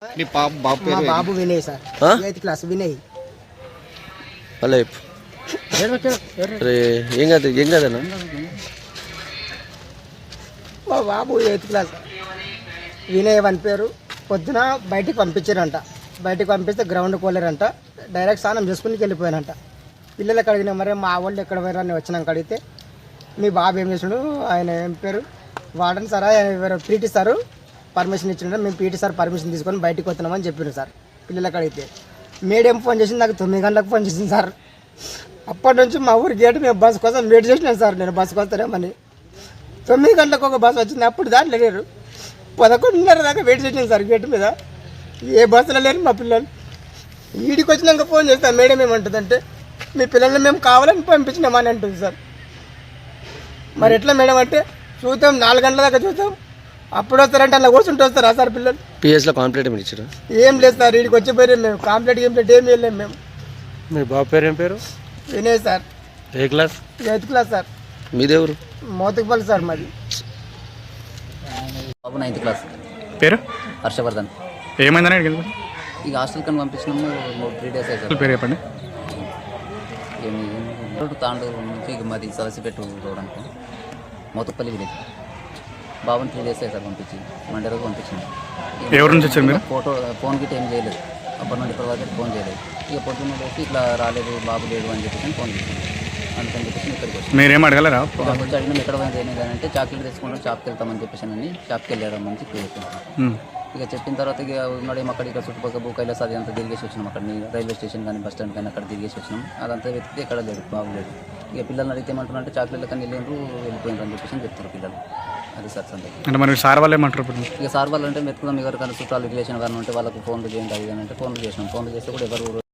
మా బాబు Vinay sir, 8th class Vinay. అలా ఏం కదన్నా? మా బాబు 8th క్లాస్ వినయ్ అని పేరు. పొద్దున బయటికి పంపించారంట. బయటికి పంపిస్తే గ్రౌండ్కి పోలేరంట. డైరెక్ట్ స్నానం చేసుకుని వెళ్ళిపోయారంట. పిల్లలకి అడిగిన మరి మా వాళ్ళు ఎక్కడ పోయారని వచ్చినాక అడిగితే మీ బాబు ఏం చేసాడు, ఆయన ఏం పేరు వాడని సార్, ఆయన పీటీ సారు పర్మిషన్ ఇచ్చిండే, మేము పీటీ సార్ పర్మిషన్ తీసుకొని బయటికి వస్తున్నామని చెప్పారు సార్. పిల్లలకి అడిగితే మేడం ఫోన్ చేసింది, నాకు 9 గంటలకు ఫోన్ చేసింది సార్. అప్పటి నుంచి మా ఊరి గేటు మేము బస్సు కోసం వెయిట్ చేసినాను సార్. నేను బస్సుకు వస్తానేమని 9 గంటలకు ఒక బస్సు వచ్చింది. అప్పుడు దాంట్లో లేరు. 11:30 దాకా వెయిట్ చేసినాను సార్ గేటు మీద. ఏ బస్సులో లేరు మా పిల్లలు. ఈడికి వచ్చినాక ఫోన్ చేస్తాను, మేడం ఏమంటుందంటే మీ పిల్లల్ని మేము కావాలని పంపించినామని అంటుంది సార్. మరి ఎట్లా మేడం అంటే చూద్దాం, 4 గంటల దాకా చూద్దాం, అప్పుడు వస్తారంటే అలా కూర్చుంటూ వస్తారా సార్ పిల్లలు? పిఎస్లో కాంప్లైంట్ ఏమి ఇచ్చారు? ఏం లేదు సార్, వీడికి వచ్చే పేరు మేము కాంప్లైంట్ ఏమి వెళ్ళాము మేము. మీ బాబు పేరు ఏం పేరు? వినయ్ సార్. ఏ క్లాస్? 8th class sir. మీదేవరు? మోతుకుపల్లి సార్ మాది. బాబు 9th క్లాస్. పేరు? హర్షవర్ధన్. ఏమైందని అడిగింది? ఇక హాస్టల్ కని పంపించినాము. 3 days అవుతుంది. పేరు చెప్పండి. ఏమి తాండూరు నుంచి ఇక మాది సలసిపెట్టు రోడ్ అనుకో, మోతుపల్లి విలేజ్. బాబుని 3 days అవుతారు పంపించి, మండే రోజు పంపించింది. ఎవరి నుంచి వచ్చారు మీరు? ఫోన్ గిట్ట ఏం చేయలేదు. అప్పటి నుండి ఇప్పటి వరకు ఫోన్ చేయలేదు. ఇక పొద్దున్న లేసి ఇట్లా రాలేదు బాబు లేడు అని చెప్పేసి ఫోన్ చేసింది. అందుకని చెప్పేసి ఇక్కడికి వచ్చి మీరేం అడగలరా? వచ్చి అడిగినాం ఎక్కడ పోయింది ఏంటంటే చాక్లెట్ తెచ్చుకుంటాం, షాప్కి వెళ్తామని చెప్పేసి అని షాప్కి వెళ్ళారని చెప్పి చెప్పాను. ఇక చెప్పిన తర్వాత ఇక ఉన్నాడేమో అక్కడ ఇక్కడ చుట్టుపక్కల బుక్కైలాస్ అది అంతా తిరిగేసి వచ్చినాం. అక్కడ రైల్వే స్టేషన్ కానీ బస్ స్టాండ్ కానీ అక్కడ తిరిగేసి వచ్చినాం. అదంతా వెతికితే ఎక్కడ లేదు, బాగులేదు. ఇక పిల్లల్ని అడిగితే ఏమంటున్నారంటే చాక్లెట్లు కానీ వెళ్ళిండ్రు, వెళ్ళిపోయినారు అని చెప్పేసి చెప్తారు పిల్లలు. అది సార్ సంగతి. అంటే మరి సార్ వాళ్ళు ఏమంటారు? ఇక సార్ వాళ్ళు అంటే వెతుకుదాం, ఎవరికైనా చుట్టాలు రిలేషన్ కానీ ఉంటే వాళ్ళకు ఫోన్లు చేయండి అది అని అంటే ఫోన్లు చేసినాం. ఫోన్లు చేస్తే కూడా ఎవరు